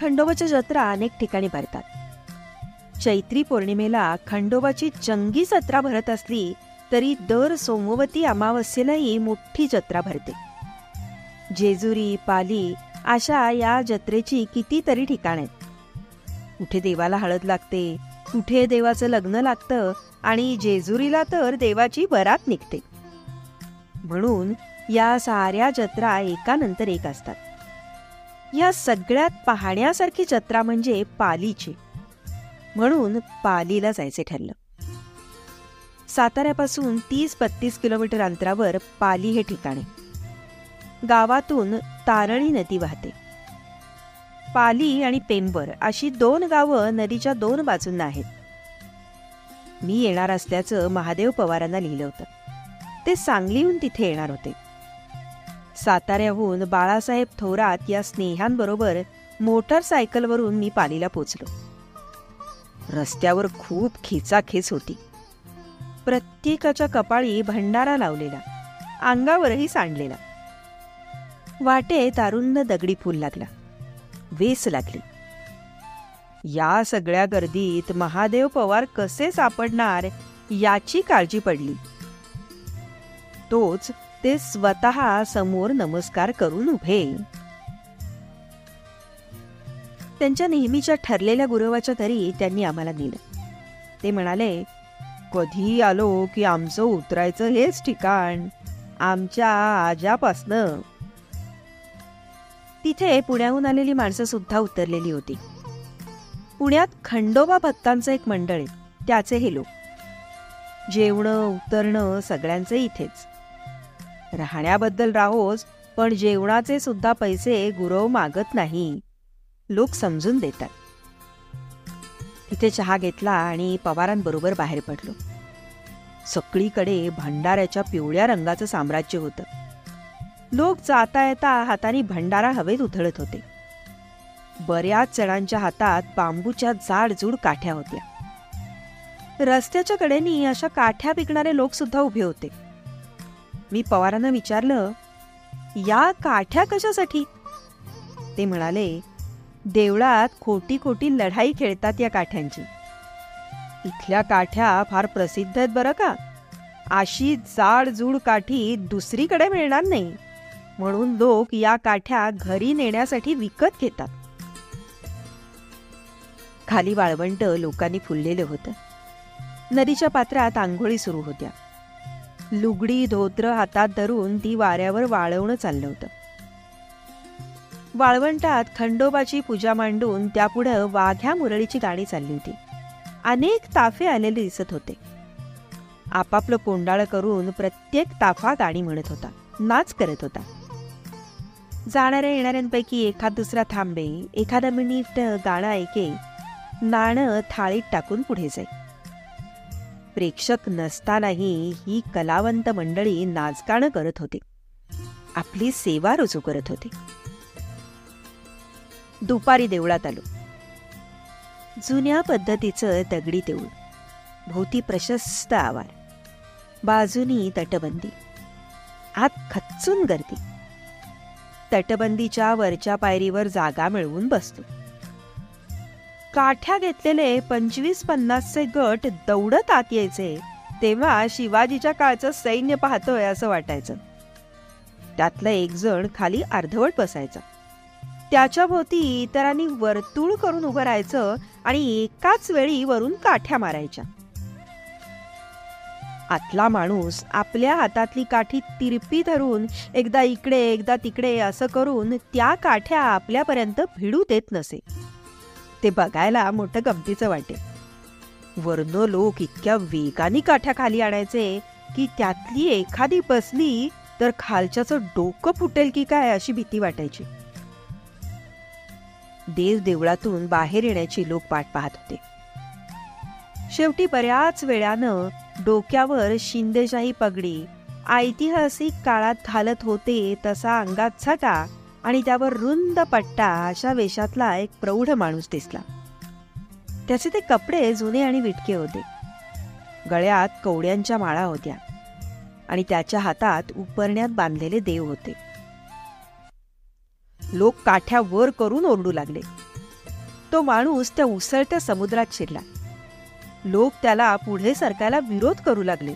खंडोबाच्या जत्रा अनेक ठिकाणी भरतात. चैत्री पौर्णिमेला खंडोबाची जंगी जत्रा भरत असली तरी दर सोमवती अमावस्येलाही मोठी जत्रा भरते. जेजुरी, पाली अशा या जत्रेची कितीतरी ठिकाण आहेत. कुठे देवाला हळद लागते, कुठे देवाचं लग्न लागतं आणि जेजुरीला तर देवाची बरात निघते. म्हणून या साऱ्या जत्रा एकानंतर एक असतात. या सगळ्यात पाहण्यासारखी जत्रा म्हणजे पालीची. म्हणून पालीला जायचे ठरलं. साताऱ्यापासून 30-32 किलोमीटर अंतरावर पाली हे ठिकाण आहे. गावातून तारणी नदी वाहते. पाली आणि पेंबर अशी 2 गावं नदीच्या 2 बाजूंना आहेत. मी येणार असल्याचं महादेव पवारांना लिहिलं होतं. ते सांगलीहून तिथे येणार होते. साताऱ्याहून बाळासाहेब थोरात या स्नेहांबरोबर मोटरसायकलवरून मी पालीला पोचलो. रस्त्यावर खूप खेचाखेच होती. प्रत्येकाच्या कपाळी भंडारा लावलेला, अंगावरही सांडलेला. वाटेत अरुंद दगडी फूल लागला, वेस लागली. या सगळ्या गर्दीत महादेव पवार कसे सापडणार याची काळजी पडली. तोच ते स्वतः समोर नमस्कार करून उभे. त्यांच्या नेहमीच्या ठरलेल्या गुरवाच्या तरी त्यांनी आम्हाला नेलं. ते म्हणाले, कधी आलो की आमचं उतरायचं हेच ठिकाण, आमच्या आजापासनं. तिथे पुण्याहून आलेली माणसं सुद्धा उतरलेली होती. पुण्यात खंडोबा भक्तांचं एक मंडळ आहे, त्याचे हे लोक. जेवणं उतरणं सगळ्यांचे इथेच. राहण्याबद्दल राहोस, पण जेवणाचे सुद्धा पैसे गुरव मागत नाही. लोक समजून देतात. तिथे चहा घेतला आणि पवारांबरोबर बाहेर पडलो. सगळीकडे भंडाऱ्याच्या पिवळ्या रंगाचं साम्राज्य होतं. लोक जाता येता हाताने भंडारा हवेत उधळत होते. बऱ्याच जणांच्या हातात बांबूच्या जाडजूड काठ्या होत्या. रस्त्याच्या कडेनी अशा काठ्या विकणारे लोक सुद्धा उभे होते. मी पवारांना विचारलं, या काठ्या कशासाठी? ते म्हणाले, देवळात खोटी खोटी लढाई खेळतात या काठ्यांची. इथल्या काठ्या फार प्रसिद्ध आहेत बरं का. अशी जाडजूड काठी दुसरीकडे मिळणार नाही, म्हणून लोक या काठ्या घरी नेण्यासाठी विकत घेतात. खाली वाळवंट लोकांनी फुललेलं होतं. नदीच्या पात्रात आंघोळी सुरू होत्या. लुगडी धोत्र हातात धरून ती वाऱ्यावर वाळवणं चाललं होतं. वाळवंटात खंडोबाची पूजा मांडून त्यापुढं वाघ्या मुरळीची गाणी चालली होती. अनेक ताफे आलेले दिसत होते. आपापलं कोंडाळं करून प्रत्येक ताफा गाणी म्हणत होता, नाच करत होता. जाणाऱ्या येणाऱ्यांपैकी एखाद दुसरा थांबे, एखादा मिनिट गाणं ऐके, नाणं थाळीत टाकून पुढे जाई. प्रेक्षक नसतानाही ही कलावंत मंडळी नाचगाणं करत होते, आपली सेवा रुजू करत होते. दुपारी देवळात आलो. जुन्या पद्धतीचं दगडी देऊळ. भोवती प्रशस्त आवार, बाजूनी तटबंदी, आत खच्चून गर्दी. तटबंदीच्या वरच्या पायरीवर जागा मिळवून बसतो. काठ्या घेतलेले 25-50 गट दौडत आत यायचे तेव्हा शिवाजीच्या काळचं सैन्य पाहतोय असं वाटायचं. त्यातला एक जण खाली अर्धवट बसायचा. त्याच्या भोवती इतरांनी वर्तुळ करून उभं राहायचं आणि एकाच वेळी वरून काठ्या मारायच्या. आतला माणूस आपल्या हातातली काठी तिरपी धरून एकदा इकडे एकदा तिकडे असं करून त्या काठ्या आपल्यापर्यंत भिडू देत नसे. ते बघायला मोठं गमतीचं वाटे. वरनं लोक इतक्या वेगाने काठ्या खाली आणायचे की त्यातली एखादी बसली तर खालच्याचं डोकं फुटेल की काय अशी भीती वाटायची. देव देवळातून बाहेर येण्याची लोक वाट पाहत होते. शेवटी बऱ्याच वेळानं डोक्यावर शिंदेशाही पगडी, ऐतिहासिक काळात घालत होते तसा अंगात छटा आणि त्यावर रुंद पट्टा अशा वेशातला एक प्रौढ माणूस दिसला. त्याचे ते कपडे जुने आणि विटके होते. गळ्यात कवड्यांच्या माळा होत्या आणि त्याच्या हातात उपरण्यात बांधलेले देव होते. लोक काठ्या वर करून ओरडू लागले, तो माणूस त्या उसळत्या समुद्रात शिरला. लोक त्याला पुढे सरकायला विरोध करू लागले.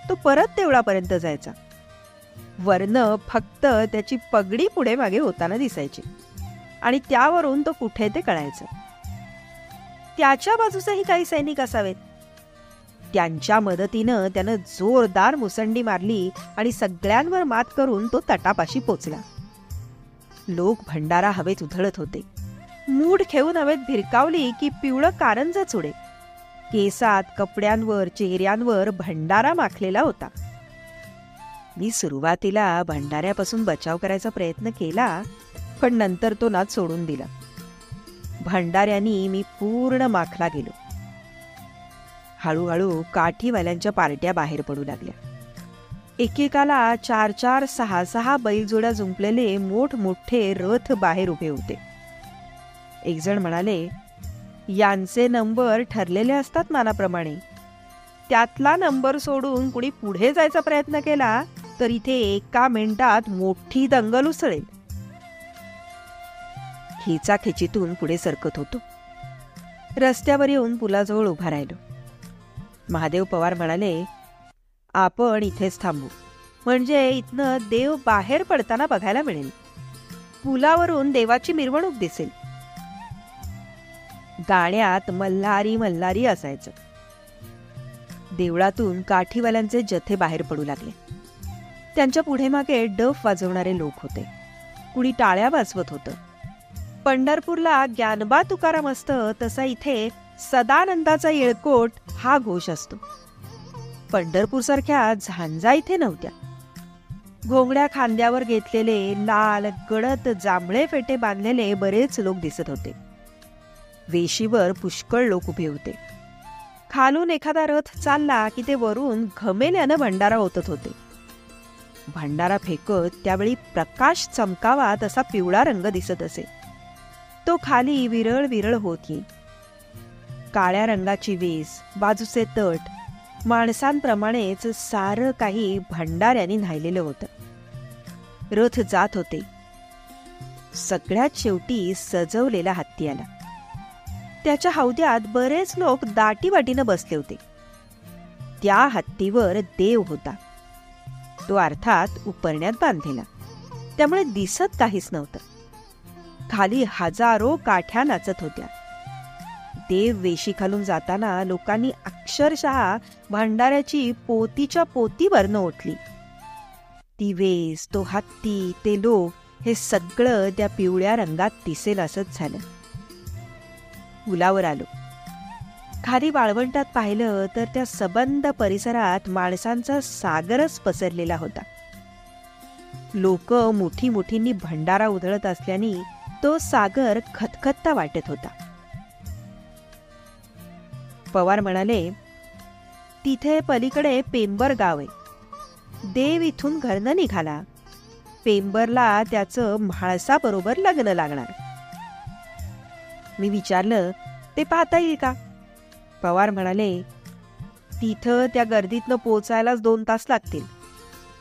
तो परत देवळापर्यंत जायचा. वरनं फक्त त्याची पगडी पुढे मागे होताना दिसायची आणि त्यावरून तो कुठे ते कळायचं. त्याच्या बाजूचेही काही सैनिक असावेत. त्यांच्या मदतीनं त्यानं जोरदार मुसंडी मारली आणि सगळ्यांवर मात करून तो तटापाशी पोचला. लोक भंडारा हवेत उधळत होते. मूठ घेऊन हवेत भिरकावली की पिवळं कारंजच उडे. केसात, कपड्यांवर, चेहऱ्यांवर भंडारा माखलेला होता. मी सुरुवातीला भंडाऱ्यापासून बचाव करायचा प्रयत्न केला, पण नंतर तो नाद सोडून दिला. भंडाऱ्यांनी मी पूर्ण माखला गेलो. हळूहळू काठीवाल्यांच्या पार्ट्या बाहेर पडू लागल्या. एकेकाला 4-4, 6-6 बैलजोड्या जुंपलेले मोठमोठे रथ बाहेर उभे होते. एक जण म्हणाले, यांचे नंबर ठरलेले असतात मानाप्रमाणे. त्यातला नंबर सोडून कुणी पुढे जायचा प्रयत्न केला तर इथे एका मिनिटात मोठी दंगल उसळेल. खेचाखेचीतून पुढे सरकत होतो. रस्त्यावर येऊन पुलाजवळ उभा राहिलो. महादेव पवार म्हणाले, आपण इथेच थांबू, म्हणजे इथनं देव बाहेर पडताना बघायला मिळेल. पुलावरून देवाची मिरवणूक दिसेल. गाण्यात मल्हारी मल्हारी असायचं. देवळातून काठीवाल्यांचे जथे बाहेर पडू लागले. त्यांच्या पुढे मागे डफ वाजवणारे लोक होते. कुणी टाळ्या वाजवत होतं. पंढरपूरला ज्ञानबा तुकाराम असतं तसा इथे सदानंदाचा येळकोट हा घोष असतो. पंढरपूरसारख्या झांजा इथे नव्हत्या. घोंगड्या खांद्यावर घेतलेले लाल गडद जांभळे फेटे बांधलेले बरेच लोक दिसत होते. वेशीवर पुष्कळ लोक उभे होते. खालून एखादा रथ चालला की ते वरून घमेल्यानं भंडारा ओतत होते. भंडारा फेकत त्यावेळी प्रकाश चमकावा तसा पिवळा रंग दिसत असे. तो खाली विरळ विरळ होत येई. काळ्या रंगाची वेस, बाजूचे तट, माणसांप्रमाणेच सारं काही भंडाऱ्यांनी न्हायलेलं होतं. रथ जात होते. सगळ्यात शेवटी सजवलेला हत्ती आला. त्याच्या हौद्यात बरेच लोक दाटीवाटीनं बसले होते. त्या हत्तीवर देव होता. तो अर्थात उपरण्यात बांधलेला, त्यामुळे दिसत काहीच नव्हतं. खाली हजारो काठ्या नाचत होत्या. देव वेशी खालून जाताना लोकांनी अक्षरशः भंडाऱ्याची पोतीच्या पोती वरनं ओढली. ती वेस, तो हत्ती, ते लोक, हे सगळं त्या पिवळ्या रंगात दिसेल असंच झालं. पुलावर आलो. खाली वाळवंटात पाहिलं तर त्या सबंध परिसरात माणसांचा सागरच पसरलेला होता. लोक मोठी मोठींनी भंडारा उधळत असल्याने तो सागर खतखत्ता वाटत होता. पवार म्हणाले, तिथे पलीकडे पेंबर गाव आहे. देव इथून घरनं निघाला. पेंबरला त्याचं म्हाळसाबरोबर लग्न लागणार. मी विचारलं, ते पाहता येईल का? पवार म्हणाले, तिथं त्या गर्दीतनं पोचायलाच 2 तास लागतील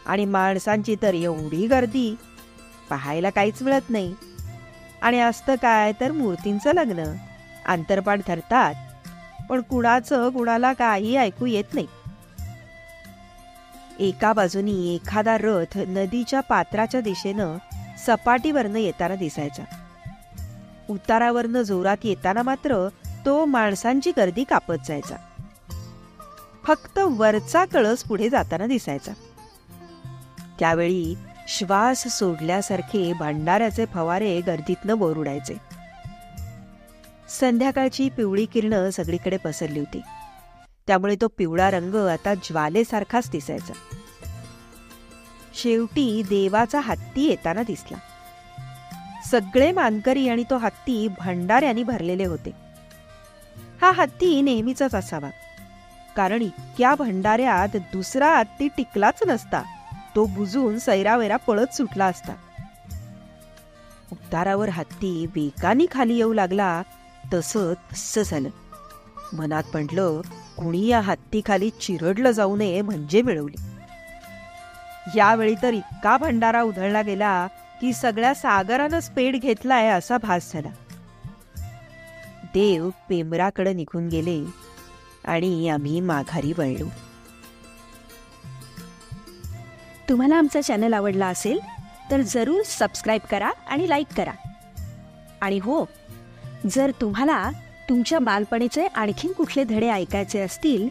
आणि माणसांची तर एवढी गर्दी, पाहायला काहीच मिळत नाही. आणि असतं काय तर मूर्तींचं लग्न, अंतरपाट धरतात, पण कुणाचं कुणाला काही ऐकू येत नाही. एका बाजूनी एखादा रथ नदीच्या पात्राच्या दिशेनं सपाटीवरनं येताना दिसायचा. उतारावरनं जोरात येताना मात्र तो माणसांची गर्दी कापत जायचा. फक्त वरचा कळस पुढे जाताना दिसायचा. त्यावेळी श्वास सोडल्यासारखे भंडाऱ्याचे फवारे गर्दीतनं वर उडायचे. संध्याकाळची पिवळी किरणं सगळीकडे पसरली होती. त्यामुळे तो पिवळा रंग आता ज्वालेसारखाच दिसायचा. शेवटी देवाचा हत्ती येताना दिसला. सगळे मानकरी आणि तो हत्ती भंडाऱ्यांनी भरलेले होते. हा हत्ती नेहमीचाच असावा, कारण इतक्या भंडाऱ्यात दुसरा हत्ती टिकलाच नसता. तो बुजून सैरावैरा पळत सुटला असता. उतारावर हत्ती वेगाने खाली येऊ लागला तसं झालं. मनात म्हटलं, कुणी या हत्तीखाली चिरडलं जाऊ नये म्हणजे मिळवली. यावेळी तर इतका भंडारा उधळला गेला की सगळ्या सागरानंच पेट घेतलाय असा भास झाला. देव पेमराकडे निघून गेले आणि आम्ही माघारी वळलो. तुम्हाला आमचा चॅनल आवडला असेल तर जरूर सबस्क्राईब करा आणि लाईक करा. आणि हो, जर तुम्हाला तुमच्या बालपणीचे आणखीन कुठले धडे ऐकायचे असतील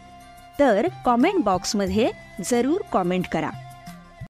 तर कॉमेंट बॉक्समध्ये जरूर कॉमेंट करा.